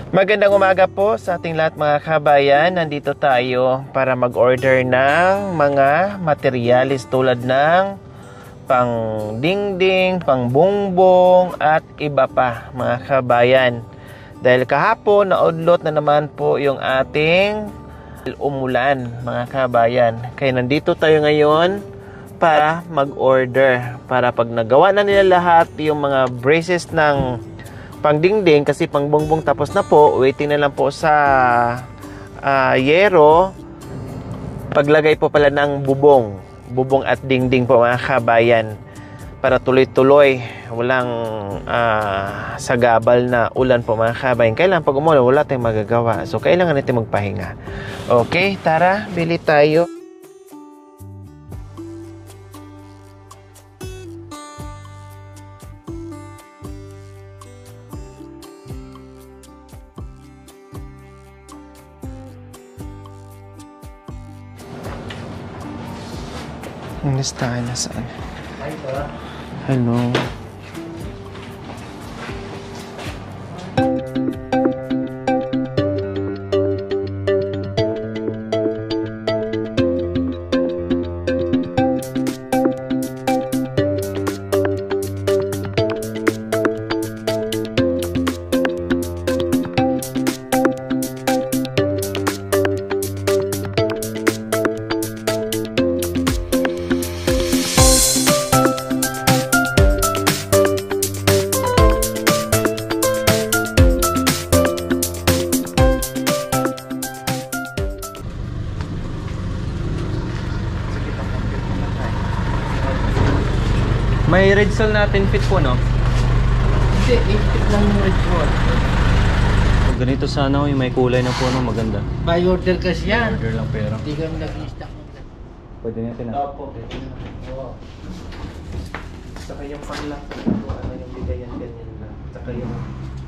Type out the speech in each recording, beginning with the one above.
Magandang umaga po sa ating lahat mga kabayan. Nandito tayo para mag-order ng mga materialis tulad ng pang dingding, pang bongbong at iba pa mga kabayan. Dahil kahapon naudlot na naman po yung ating umulan mga kabayan. Kaya nandito tayo ngayon para mag-order. Para pag nagawa na nila lahat yung mga braces ng pangdingding kasi pang bongbong tapos na po, waiting na lang po sa yero, paglagay po pala ng bubong at dingding po mga kabayan para tuloy-tuloy walang sagabal na ulan po mga kabayan. Kailangan pag umulan wala tayong magagawa, so kailangan natin magpahinga. Okay, tara, bili tayo. Yung listahan na saan? Hello. May red sol natin fit po, no? Hindi, 8 fit lang yung red sol. Ganito sana yung may kulay na po, no? Maganda. By order kasi yan. Order lang pera. Hindi kami nag-i-stock. Pwede natin na. Opo. Oo. Saka yung panglock, ano yung bigayan ganyan lang. Saka yung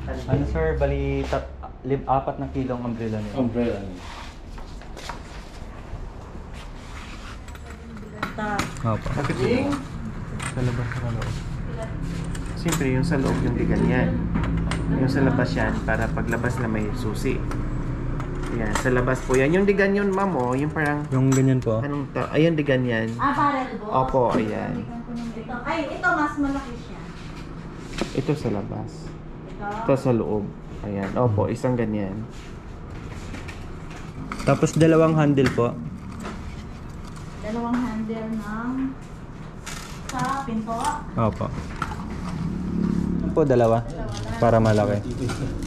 Ano sir, bali 4 na kilong umbrella niyo. Umbrella. Opo. sa labas sa loob. Siyempre yung sa loob yung di ganyan. Yung sa labas yan para paglabas na may susi. Yan, sa labas po yan. Yung di ganyan ma'am oh, yung parang Yung ganyan po. anong ayun di ganyan. Barrel po? Opo, ayan. Ito. Ay, ito mas malaki siya. Ito sa labas. Ito. Ito sa loob. Ayan. Opo, isang ganyan. Tapos dalawang handle po. Dalawang handle ng sa pinto. Opo. Po dalawa. Para malaki.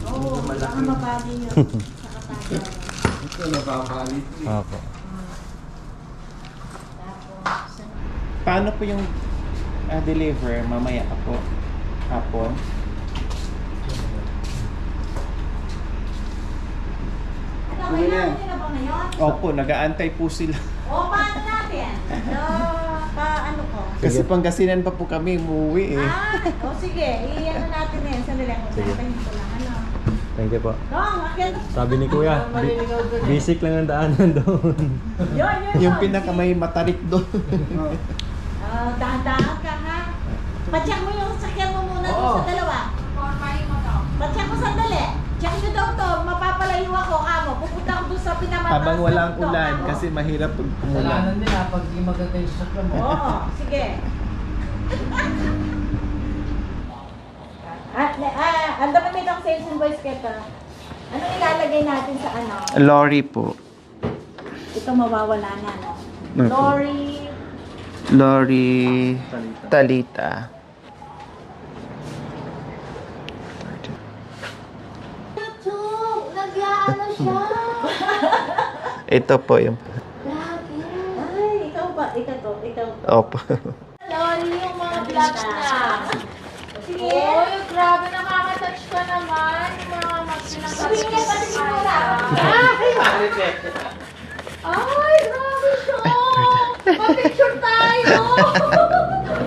Oo, baka mabali yun. Sa katagalan. Ito napapalit. Opo. Tapos, Paano po yung deliver mamaya po? Hapon? ito, kailangan nyo na ba ngayon? Opo, nag-aantay po sila. O, paano natin? Ano ko? Kasi Pangasinan pa po kami umuwi eh. Sige. I-ano natin yan. Sandali ako. Nantayin ko lang. Ano? Thank you po. Dong, akin. Sabi ni Kuya, basic lang ang daanan doon. Yun. Yung pinaka may matarik doon. Dahan-dahan ka ha. Pacheck mo yung sakyan mo muna doon sa dalawa. Pacheck mo sandali. Check nyo daw to. Mapapalayo ako. Amo. Pupunta ako doon sa pinamataas. Habang walang na ulan amo. kasi mahirap pag umulan. Kasalanan nila pag di maganda yung sasakyan mo. Oo. Sige. Ang dami may itong sales invoice kita. Anong ilalagay natin sa ano? Lorry po. Ito mawawala na, no? Ano po? Lorry. Lorry Talita. Nag-ano siya? Ito po yung... Lagi. Ay, ikaw ba? Ikaw to. Opo. Lorry yung mga vlogs na. Sige. Uy, grabe, nakaka-touch ka naman. Yung mga Sabihin niya pa si Mura. Ay, grabe siya. Pa-picture tayo.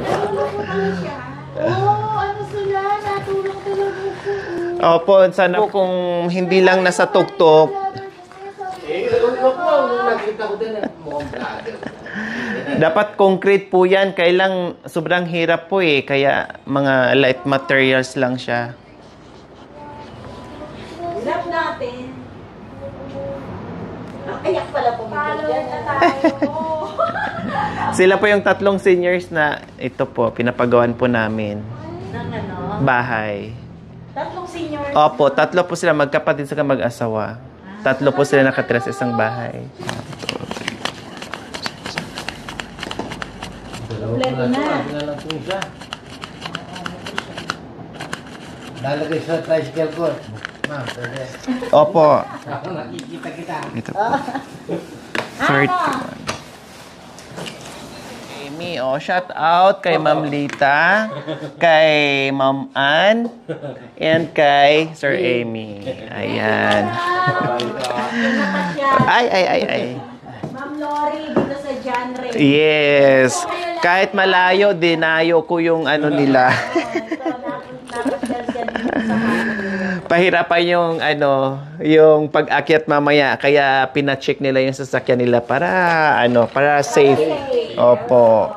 Nalulungkot na siya. Oh, ano sila? Natulong talaga ko. Opo, sana po kung hindi lang nasa tuktok. Nakita ko din mukhang brother. Dapat concrete po yan. Kailang sobrang hirap po eh. Kaya mga light materials lang siya. Hirap natin. Ayak pala po. Follower na tayo. Sila po yung 3 seniors na ito po, pinapagawan po namin. Ng ano? Bahay. 3 seniors. Opo, 3 po sila, magkapatid sila mag-asawa. 3 po sila nakatira sa isang bahay. Kompleto na. Lang po isa. Lalagay sa tricycle ko. Ma'am, pwede. Opo. Ako nakikita kita. Ito po. 31. Amy, shout out kay Ma'am Lita, kay Ma'am Ann, and kay Sir Amy. Ayan. Ay. Ma'am Lori, dito sa genre. Yes. Kahit malayo, dinayo ko yung ano nila. Pahirapan yung yung pag-akyat mamaya, kaya pina-check nila yung sasakyan nila para safe. Opo.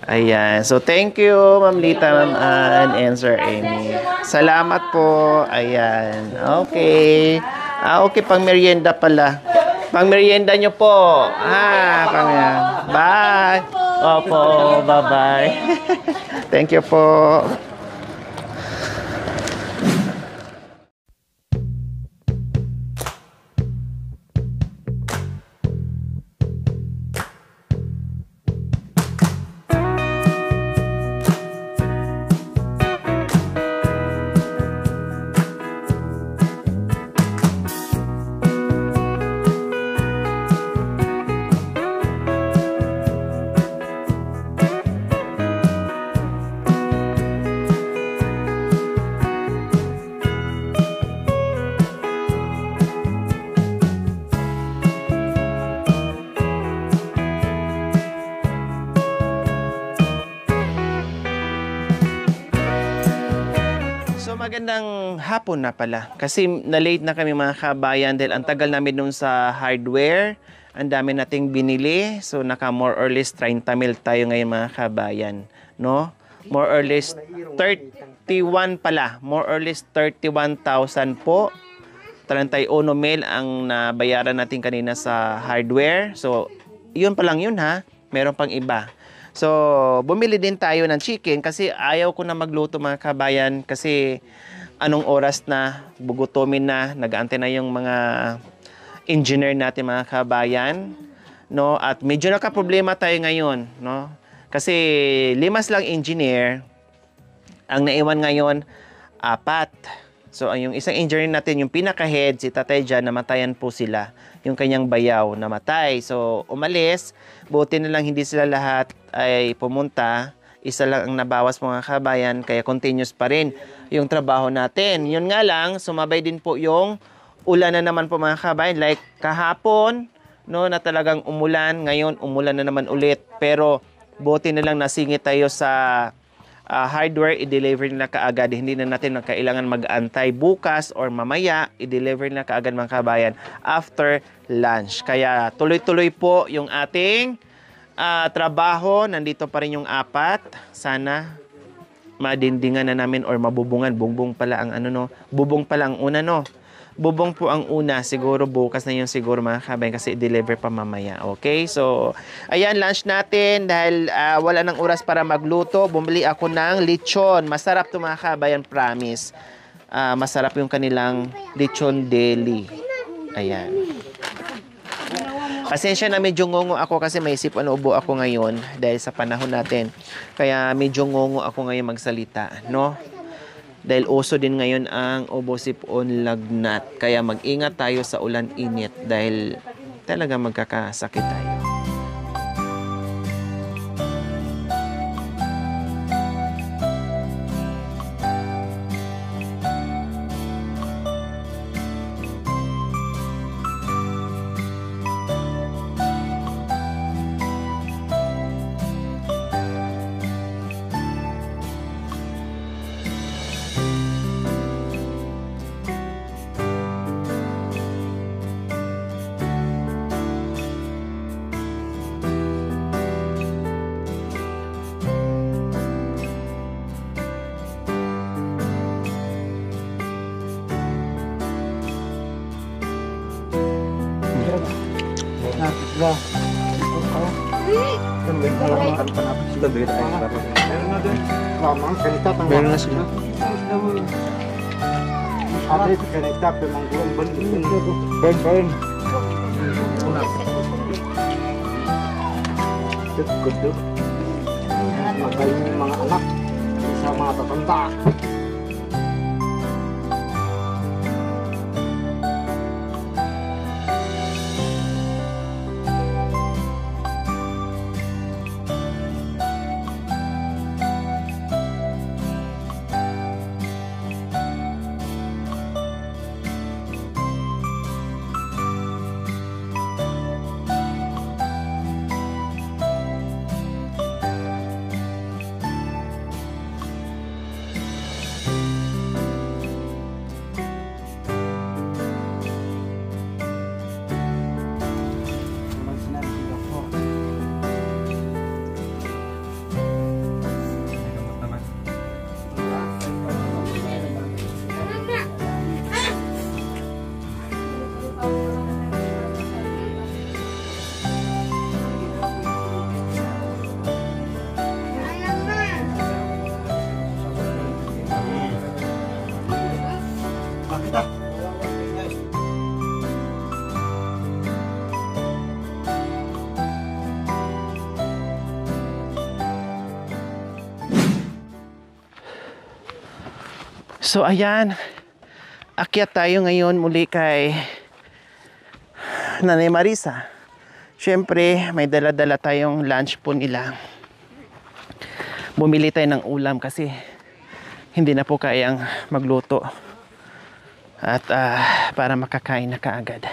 Ayan. So thank you Ma'am Lita, Ma'am Ann, and Sir Amy. Salamat po. Ayan. Okay. Okay, pang merienda pala. Pang merienda nyo po. Bye. Opo, bye-bye. Thank you po. Magandang hapon na pala. Kasi na-late na kami mga kabayan dahil ang tagal namin nung sa hardware. Ang dami nating binili. So naka more or less 30 mil tayo ngayon mga kabayan. No? More or less 31 pala. More or less 31,000 po. 31 mil ang nabayaran natin kanina sa hardware. So yun pa lang yun ha. Meron pang iba. So, bumili din tayo ng chicken kasi ayaw ko na magluto mga kabayan kasi anong oras na, bugutomin na, nag-aantay na yung mga engineer natin mga kabayan, no? At medyo nakaproblema tayo ngayon, no? Kasi 5 lang engineer, ang naiwan ngayon 4. So, yung isang engineer natin, yung pinaka-head, si Tatay Jan, namatayan po sila. Yung kanyang bayaw, namatay. So, umalis. Buti na lang hindi sila lahat ay pumunta. Isa lang ang nabawas mga kabayan, kaya continuous pa rin yung trabaho natin. Yun nga lang, sumabay din po yung ulan na naman po mga kabayan. Like kahapon, no, na talagang umulan. Ngayon, umulan na naman ulit. Pero, buti na lang nasingit tayo sa hardware, i-deliver nila kaagad. Hindi na natin kailangan mag-antay bukas or mamaya, i-deliver nila kaagad mga kabayan after lunch. Kaya tuloy-tuloy po yung ating trabaho. Nandito pa rin yung 4. Sana madindingan na namin or mabubungan. Bumbong pala ang bubong pala ang una, no? Bubong po ang una, siguro bukas na yun siguro mga kabayan kasi i-deliver pa mamaya. Okay, so ayan, lunch natin dahil wala nang oras para magluto. Bumili ako ng lechon. Masarap to mga kabayan, promise. Masarap yung kanilang lechon deli. Ayan. Pasensya na medyo ngongo ako kasi may sipon ubo ako ngayon dahil sa panahon natin. Kaya medyo ngongo ako ngayon magsalita, no? Dahil uso din ngayon ang ubo, sipon, lagnat. Kaya mag-ingat tayo sa ulan-init dahil talaga magkakasakit tayo. Na. Lamang kanita tang. Meron na sila. Ada kanita pemanggulan ben. Kudu. Magaling mga anak sa mga tatanda. So ayan, akyat tayo ngayon muli kay Nanay Marisa. Siyempre, may dala-dala tayong lunch po nila. Bumili tayo ng ulam kasi hindi na po kayang magluto. At para makakain na kaagad.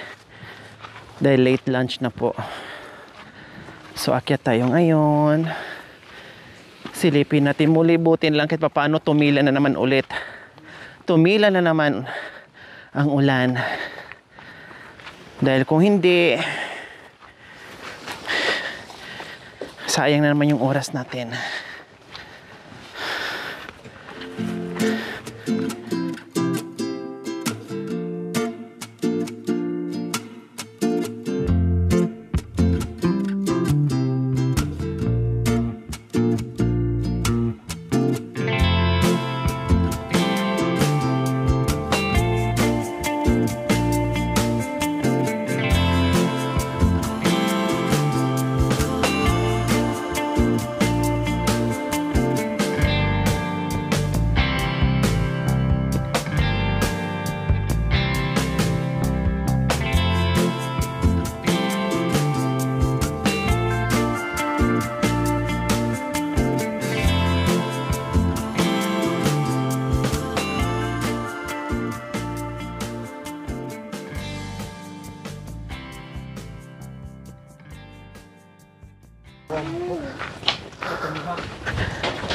Dahil late lunch na po. So akyat tayo ngayon. Silipin natin muli, butin lang kahit paano tumila na naman ulit. Tumila na naman ang ulan. Dahil kung hindi, sayang na naman yung oras natin.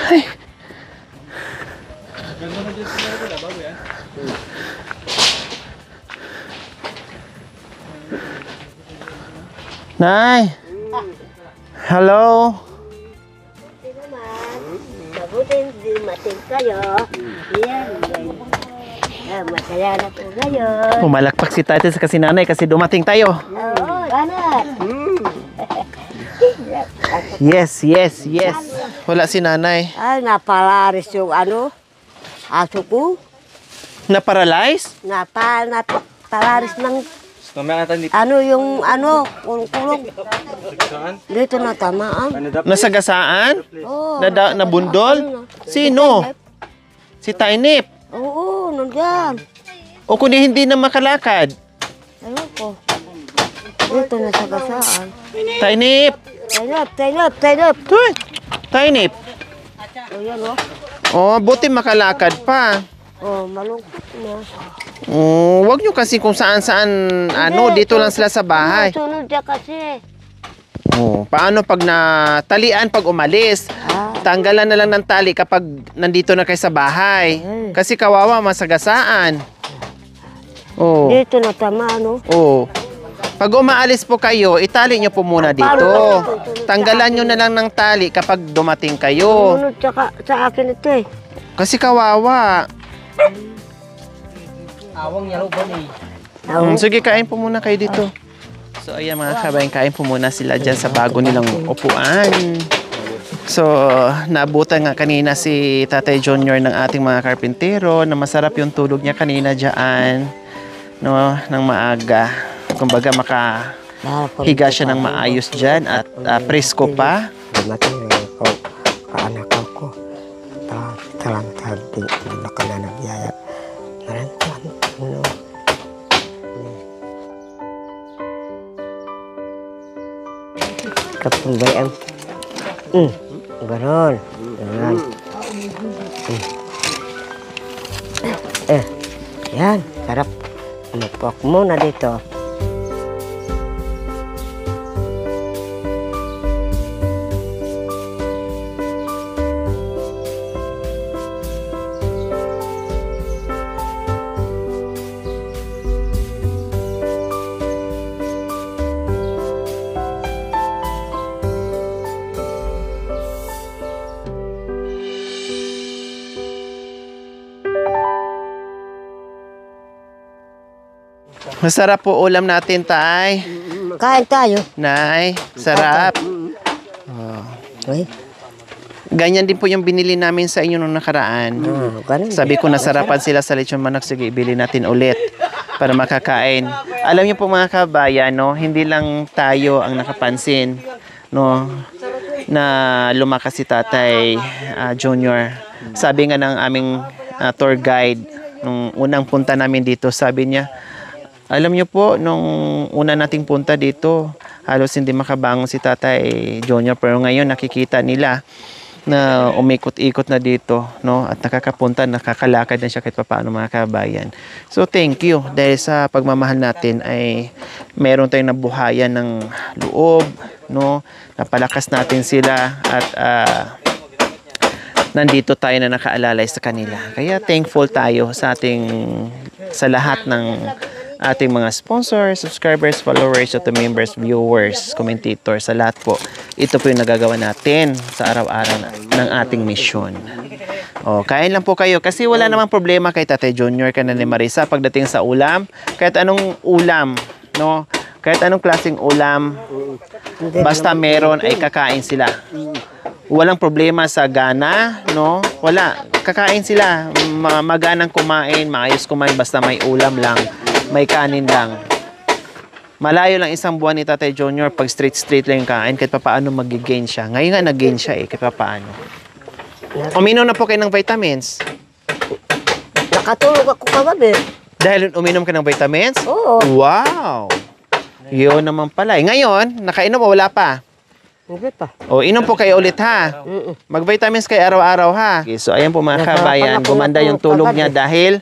Ay. Nay. Hello. Mabuti dumating kayo. Yan. Masaya na po ngayon. Pumalakpak si tatay sa kasi nanay kasi dumating tayo. Oo, anak. Yes, yes, yes. Wala si nanay. Ay, napalaris yung aso ko. Na-paralyze? Napalaris ng kulong. Dito na tamaan. Nasagasaan? Oo. Nabundol? Sino? Si Tainip. Oo, nandiyan. O kundi hindi na makalakad? Ayun ko. Dito na sa gasaan. Tainip! Tainip. Tuy! Tainip! Ayan o. Oh, buti makalakad pa. Oh, malungkot na. Oh, wag nyo kasi kung saan-saan, dito lang sila sa bahay. Sunod siya kasi. Oh, paano pag natalian pag umalis? Tanggalan na lang ng tali kapag nandito na kayo sa bahay. Kasi kawawa, masagasaan. Oh. Dito na tama, Oh. Pag umaalis po kayo, itali nyo po muna dito. Tanggalan nyo na lang ng tali kapag dumating kayo. Sunod sa akin ito eh. Kasi kawawa. Awang yaro ba ni? Sige, kain po muna kayo dito. So ayan mga kabayan, kain po muna sila dyan sa bago nilang upuan. So naabutan nga kanina si Tatay Junior ng ating mga karpintero na masarap yung tulog niya kanina dyan, no, ng maaga. Kumbaga makahiga siya ng maayos dyan at presko pa. Kaanak ko. Talang tadi na ka na nagyaya. Narantan. Kapumbayang. Ganon. Ganon. Yan. Sarap. Umupok muna dito. Masarap po ulam natin, Tay. Kain tayo. Nay, sarap. Uy. Ganyan din po yung binili namin sa inyo nung nakaraan. Ganun. Sabi ko nasarapan sila sa lechon manok. Sige, ibili natin ulit para makakain. Alam niyo po mga kabayan, no, hindi lang tayo ang nakapansin, no, na lumakas si Tatay Junior. Sabi nga ng aming tour guide nung unang punta namin dito, sabi niya, alam niyo po, nung una nating punta dito, halos hindi makabangon si Tatay Junior. Pero ngayon nakikita nila na umikot-ikot na dito, no? At nakakapunta, nakakalakad na siya kahit paano mga kabayan. So thank you. Dahil sa pagmamahal natin ay meron tayong nabuhayan ng loob, no? Napalakas natin sila at nandito tayo na nakaalalay sa kanila. Kaya thankful tayo sa lahat ng ating mga sponsors, subscribers, followers, auto members, viewers, commentators, sa lahat po. Ito po yung nagagawa natin sa araw-araw ng ating mission. O, kain lang po kayo kasi wala namang problema kay Tatay Junior ka na ni Marisa pagdating sa ulam. Kahit anong ulam, no? Kahit anong klaseng ulam, basta meron ay kakain sila. Walang problema sa gana, no? Wala. Kakain sila. Maganang kumain, maayos kumain, basta may ulam lang. May kanin lang. Malayo lang isang buwan ni Tatay Junior pag straight lang yung kain, kahit paano mag-gain siya. Ngayon nga nag-gain siya kahit paano. Uminom na po kayo ng vitamins? Nakatulog ako kagabi. Dahil uminom ka ng vitamins? Oo. Wow! Yun naman pala. Ngayon, nakainom o wala pa? Hindi pa. O, inom po kayo ulit ha. Mag-vitamins kayo araw-araw ha. Okay, so, ayan po mga kabayan. Gumanda yung tulog niya dahil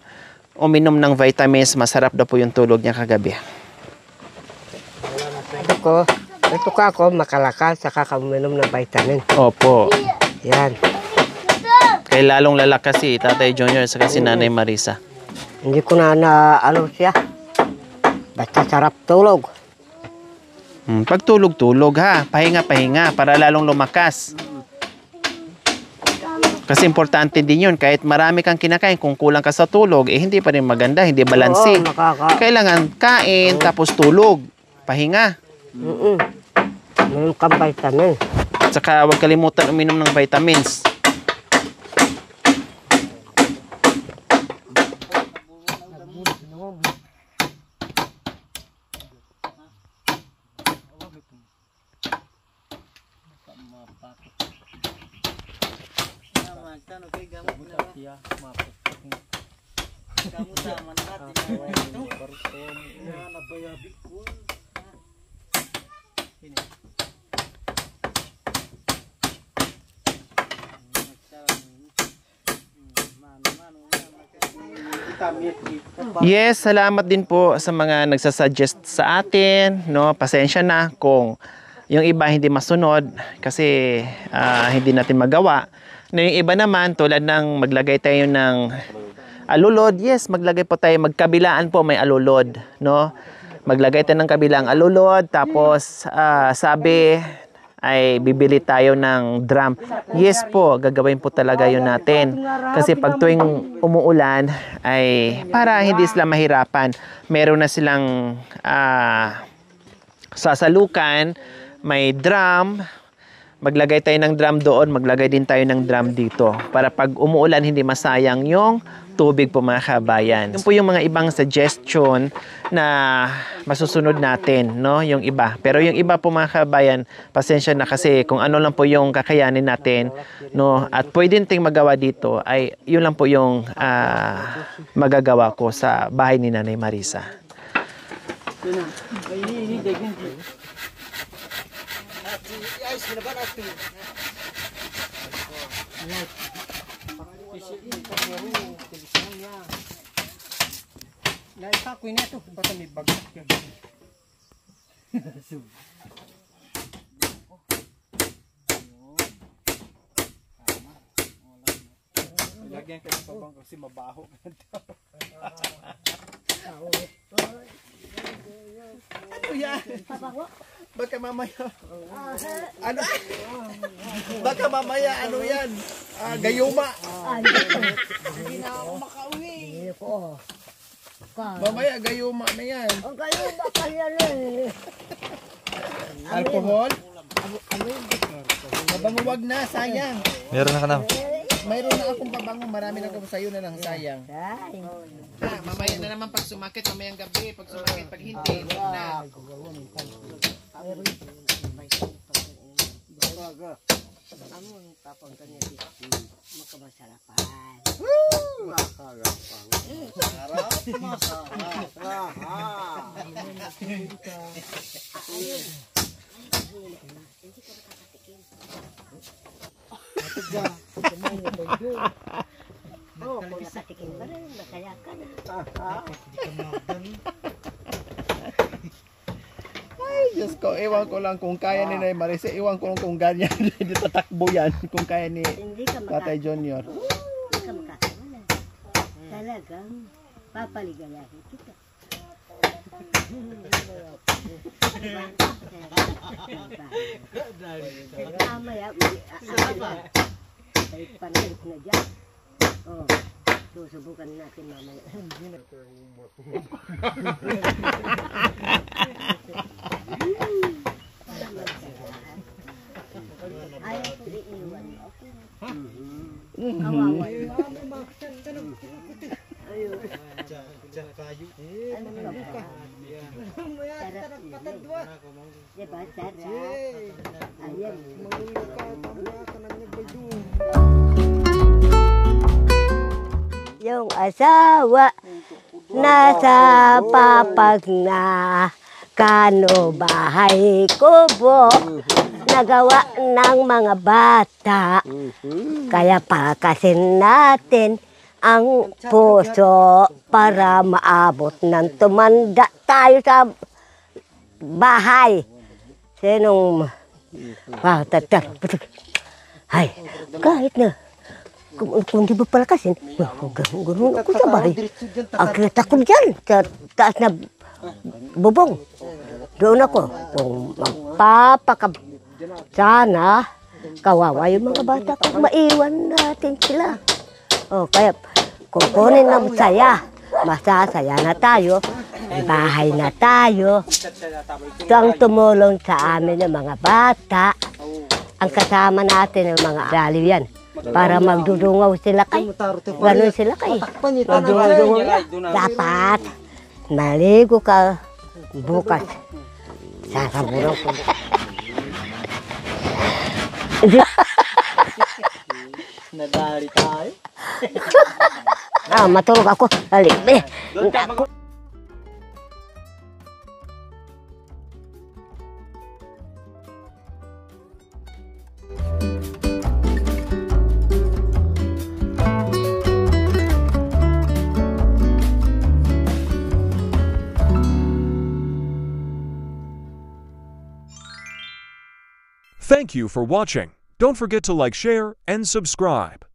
uminom ng vitamins. Masarap daw po yung tulog niya kagabi. Ito ka ako makalakas sa kakauminom ng vitamin. Opo. Yan. Kaya lalong lalakas si Tatay Junior sa kasi Nanay Marisa. Hindi ko na ano siya. Basta sarap tulog. Pag tulog-tulog ha. Pahinga-pahinga para lalong lumakas. Kasi importante din yun. Kahit marami kang kinakain, kung kulang ka sa tulog, eh hindi pa rin maganda, hindi balanse. Kailangan kain, tapos tulog. Pahinga. Uminom kang vitamin. At saka huwag kalimutan uminom ng vitamins. Yes, salamat din po sa mga nagsasuggest sa atin, no? Pasensya na kung yung iba hindi masunod kasi hindi natin magawa. No, yung iba naman tulad ng maglagay tayo ng alulod. Yes, maglagay po tayo, magkabilaan po may alulod, no? Maglagay tayo ng kabilang alulod, tapos sabi ay bibili tayo ng drum. Yes po, gagawin po talaga yun natin. Kasi pag tuwing umuulan, ay para hindi sila mahirapan, meron na silang sasalukan, may drum. Maglagay tayo ng drum doon, maglagay din tayo ng drum dito para pag umuulan hindi masayang yung tubig po mga kabayan. Yun po yung mga ibang suggestion na masusunod natin, no? Yung iba. Pero yung iba po mga kabayan, pasensya na kasi kung ano lang po yung kakayanin natin, no? At pwede ting magawa dito ay yun lang po yung magagawa ko sa bahay ni Nanay Marisa. Lagyan ka ng pabang kasi mabaho. Kuya, baka mamaya, ano, baka mamaya, ano yan, gayuma. Hindi na ako makauwi. Mamaya, gayuma na yan. Ang gayuma pa yan eh. Alcohol? Mabanguwag na, sayang. Meron na ka na. Mayroon na akong pabango, marami na ako sa'yo na lang, sayang. Mamaya na naman pag sumakit, mamayang gabi, pag sumakit, pag hindi, na. Oh, kung nakatikim ka rin, masaya ka na. Ay, Diyos ko, ewan ko lang kung kaya ni Nay Marisa, ewan ko lang kung ganyan, hindi tatakbo yan, kung kaya ni Tatay Junior. Hindi ka makakawala. Talagang papaligayahin kita. Mamaya, may panahit na dyan. Oh, susubukan natin mamaya. Ayaw ko iiwan mo ako. Kawawa. Ayun. Ano ka ba? Sarap yun. Diba, sarap? Ayan. Yung asawa nasa papag na kano bahay kubo nagawa ng mga bata. Kaya palakasin natin ang puso para maabot ng tumanda tayo sa bahay. Sinong ay, kahit na kung di ba palakasin, ganoon ako sa bahay. Ang kita ko dyan, sa taas na bubong. Doon ako, kung magpapakab... Sana, kawawa yung mga bata kung maiwan natin sila. O, kaya kukunin ng saya, masasaya na tayo, bahay na tayo. Ito ang tumulong sa amin ng mga bata. Ang kasama natin ng mga daliw yan. Para magdudungaw sila kay. Ganon sila kay. Magdudungaw. Dapat maligo ka bukas. Sasaburang ko. Nadali tayo. Matulog ako. Halip eh. Thank you for watching. Don't forget to like, share, and subscribe.